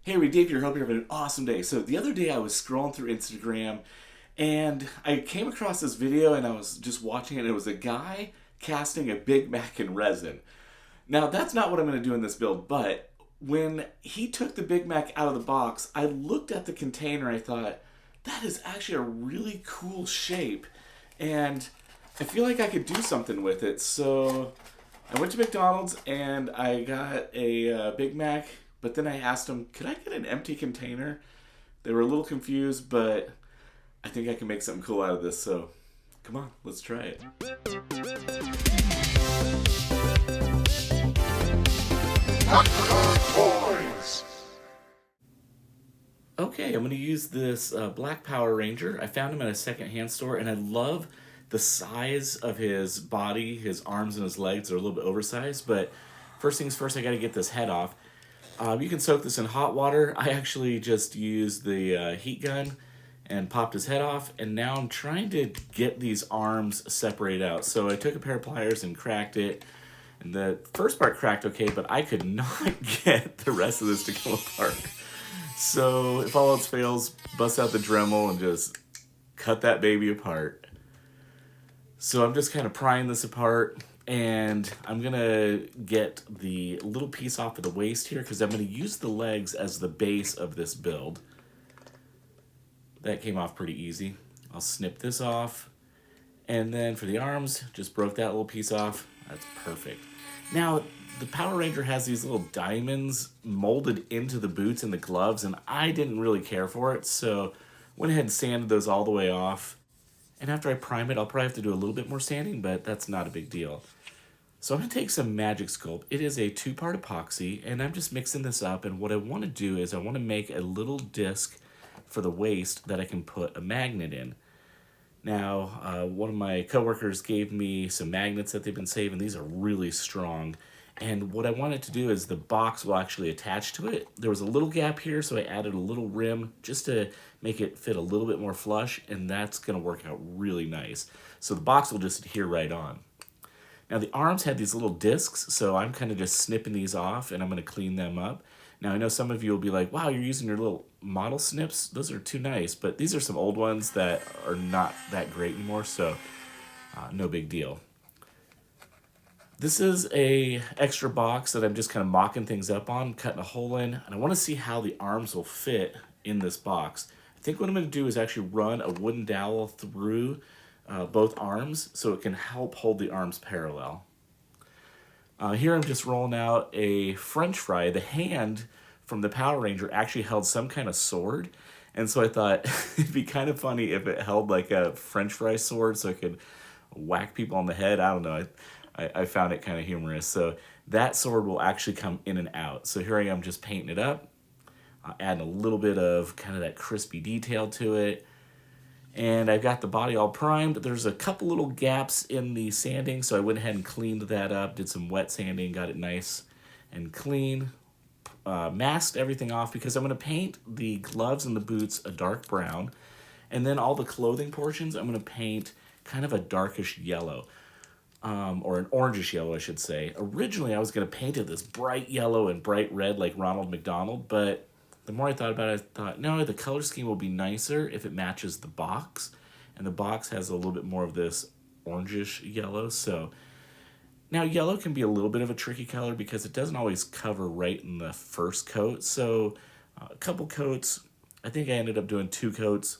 Hey, everybody, Dave here. Hope you're having an awesome day. So the other day I was scrolling through Instagram and I came across this video and I was just watching it and it was a guy casting a Big Mac in resin. Now that's not what I'm going to do in this build, but when he took the Big Mac out of the box, I looked at the container and I thought, that is actually a really cool shape and I feel like I could do something with it. So I went to McDonald's and I got a Big Mac, but then I asked them, could I get an empty container? They were a little confused, but I think I can make something cool out of this. So come on, let's try it. Okay, I'm going to use this black Power Ranger. I found him at a secondhand store, and I love the size of his body. His arms and his legs are a little bit oversized, but first things first, I got to get this head off. You can soak this in hot water. I actually just used the heat gun and popped his head off, and now I'm trying to get these arms separated out. So I took a pair of pliers and cracked it, and the first part cracked okay, but I could not get the rest of this to come apart. So if all else fails, bust out the Dremel and just cut that baby apart. So I'm just kind of prying this apart, and I'm going to get the little piece off of the waist here because I'm going to use the legs as the base of this build. That came off pretty easy. I'll snip this off, and then for the arms, just broke that little piece off. That's perfect. Now, the Power Ranger has these little diamonds molded into the boots and the gloves, and I didn't really care for it, so went ahead and sanded those all the way off. And after I prime it, I'll probably have to do a little bit more sanding, but that's not a big deal. So I'm going to take some Magic Sculpt. It is a 2-part epoxy, and I'm just mixing this up, and what I want to do is I want to make a little disc for the waist that I can put a magnet in. Now, one of my coworkers gave me some magnets that they've been saving. These are really strong. And what I wanted to do is the box will actually attach to it. There was a little gap here, so I added a little rim just to make it fit a little bit more flush, and that's going to work out really nice. So the box will just adhere right on. Now the arms had these little discs, so I'm kind of just snipping these off, and I'm going to clean them up. Now I know some of you will be like, wow, you're using your little model snips? Those are too nice, but these are some old ones that are not that great anymore, so no big deal. This is a extra box that I'm just kind of mocking things up on, cutting a hole in, and I want to see how the arms will fit in this box. I think what I'm going to do is actually run a wooden dowel through both arms so it can help hold the arms parallel. Here I'm just rolling out a French fry. The hand from the Power Ranger actually held some kind of sword, and so I thought it'd be kind of funny if it held like a French fry sword so it could whack people on the head. I don't know. I found it kind of humorous. So that sword will actually come in and out. So here I am just painting it up, adding a little bit of kind of that crispy detail to it. And I've got the body all primed. There's a couple little gaps in the sanding, so I went ahead and cleaned that up, did some wet sanding, got it nice and clean. Masked everything off because I'm going to paint the gloves and the boots a dark brown. And then all the clothing portions, I'm going to paint kind of a darkish yellow. Or an orangish yellow, I should say. Originally, I was going to paint it this bright yellow and bright red like Ronald McDonald, but the more I thought about it, I thought, no, the color scheme will be nicer if it matches the box, and the box has a little bit more of this orangish yellow, so now yellow can be a little bit of a tricky color because it doesn't always cover right in the first coat, so a couple coats. I think I ended up doing 2 coats,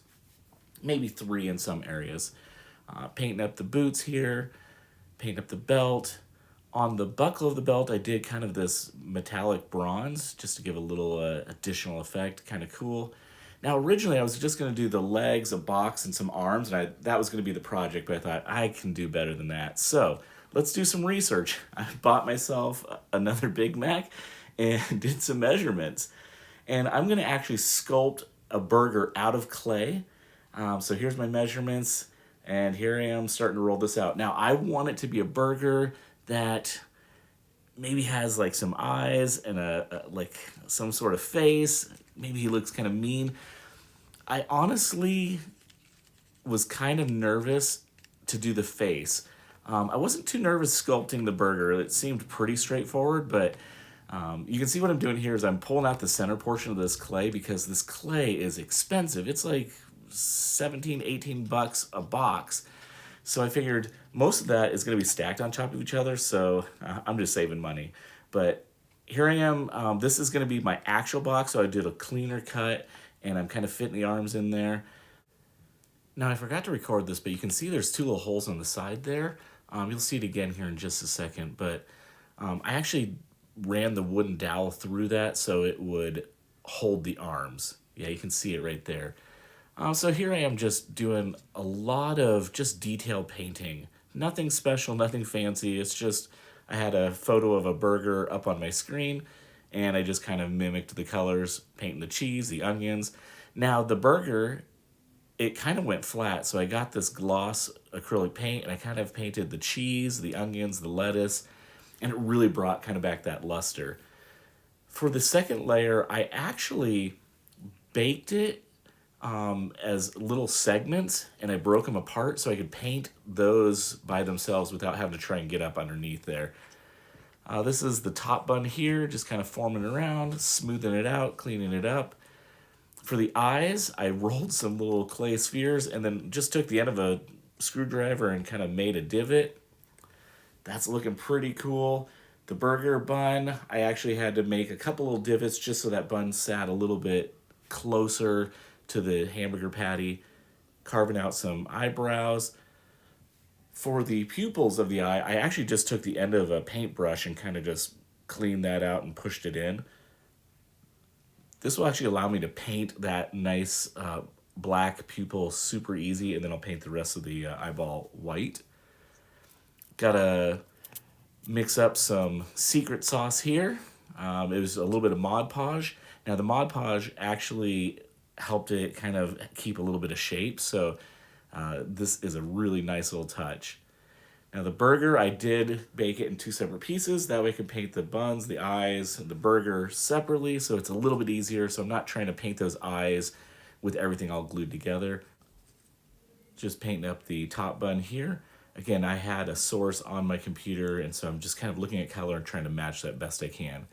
maybe 3 in some areas. Painting up the boots here, paint up the belt. On the buckle of the belt, I did kind of this metallic bronze just to give a little additional effect, kind of cool. Now, originally, I was just going to do the legs, a box, and some arms, and that was going to be the project, but I thought, I can do better than that. So let's do some research. I bought myself another Big Mac and did some measurements. And I'm going to actually sculpt a burger out of clay. So here's my measurements. And here I am starting to roll this out. Now, I want it to be a burger that maybe has like some eyes and like some sort of face. Maybe he looks kind of mean. I honestly was kind of nervous to do the face. I wasn't too nervous sculpting the burger. It seemed pretty straightforward, but You can see what I'm doing here is I'm pulling out the center portion of this clay because this clay is expensive. It's like 17, 18 bucks a box. So I figured most of that is going to be stacked on top of each other, so I'm just saving money. But here I am. This is going to be my actual box, so I did a cleaner cut, and I'm kind of fitting the arms in there. Now, I forgot to record this, but you can see there's two little holes on the side there. You'll see it again here in just a second, but I actually ran the wooden dowel through that so it would hold the arms. Yeah, you can see it right there. So here I am just doing a lot of just detail painting. Nothing special, nothing fancy. It's just, I had a photo of a burger up on my screen, and I just kind of mimicked the colors, painting the cheese, the onions. Now, the burger, it kind of went flat, so I got this gloss acrylic paint, and I kind of painted the cheese, the onions, the lettuce, and it really brought kind of back that luster. For the second layer, I actually baked it as little segments, and I broke them apart so I could paint those by themselves without having to try and get up underneath there. This is the top bun here, just kind of forming around, smoothing it out, cleaning it up. For the eyes, I rolled some little clay spheres and then just took the end of a screwdriver and kind of made a divot. That's looking pretty cool. The burger bun, I actually had to make a couple little divots just so that bun sat a little bit closer to the hamburger patty, carving out some eyebrows. For the pupils of the eye, I actually just took the end of a paintbrush and kind of just cleaned that out and pushed it in. This will actually allow me to paint that nice black pupil super easy, and then I'll paint the rest of the eyeball white. Gotta mix up some secret sauce here. It was a little bit of Mod Podge. Now the Mod Podge actually helped it kind of keep a little bit of shape, so this is a really nice little touch. Now the burger, I did bake it in two separate pieces. That way I could paint the buns, the eyes, and the burger separately, so it's a little bit easier. So I'm not trying to paint those eyes with everything all glued together. Just painting up the top bun here. Again, I had a source on my computer, and so I'm just kind of looking at color and trying to match that best I can.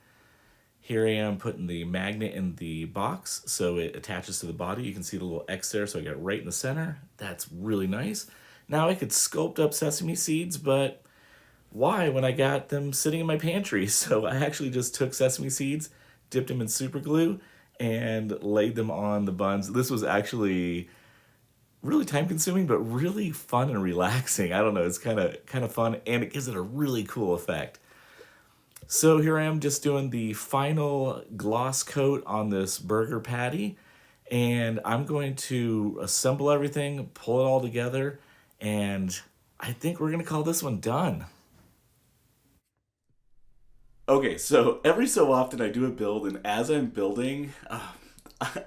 Here I am putting the magnet in the box so it attaches to the body. You can see the little X there, so I got it right in the center. That's really nice. Now I could sculpt up sesame seeds, but why when I got them sitting in my pantry? So I actually just took sesame seeds, dipped them in super glue, and laid them on the buns. This was actually really time consuming, but really fun and relaxing. I don't know, it's kind of fun, and it gives it a really cool effect. So here I am just doing the final gloss coat on this burger patty, and I'm going to assemble everything, pull it all together, and I think we're gonna call this one done. Okay, so every so often I do a build, and as I'm building,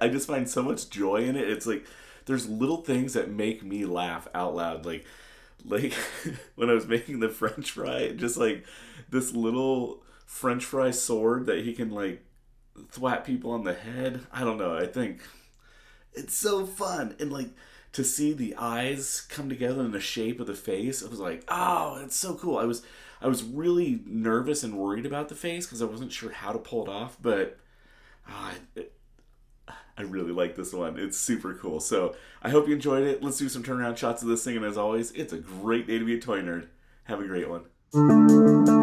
I just find so much joy in it. It's like there's little things that make me laugh out loud, like when I was making the French fry, just like this little French fry sword that he can like thwap people on the head. I don't know. I think it's so fun, and like to see the eyes come together in the shape of the face. I was like, oh, it's so cool. I was really nervous and worried about the face because I wasn't sure how to pull it off, but I really like this one. It's super cool. So I hope you enjoyed it. Let's do some turnaround shots of this thing, and as always, it's a great day to be a toy nerd. Have a great one.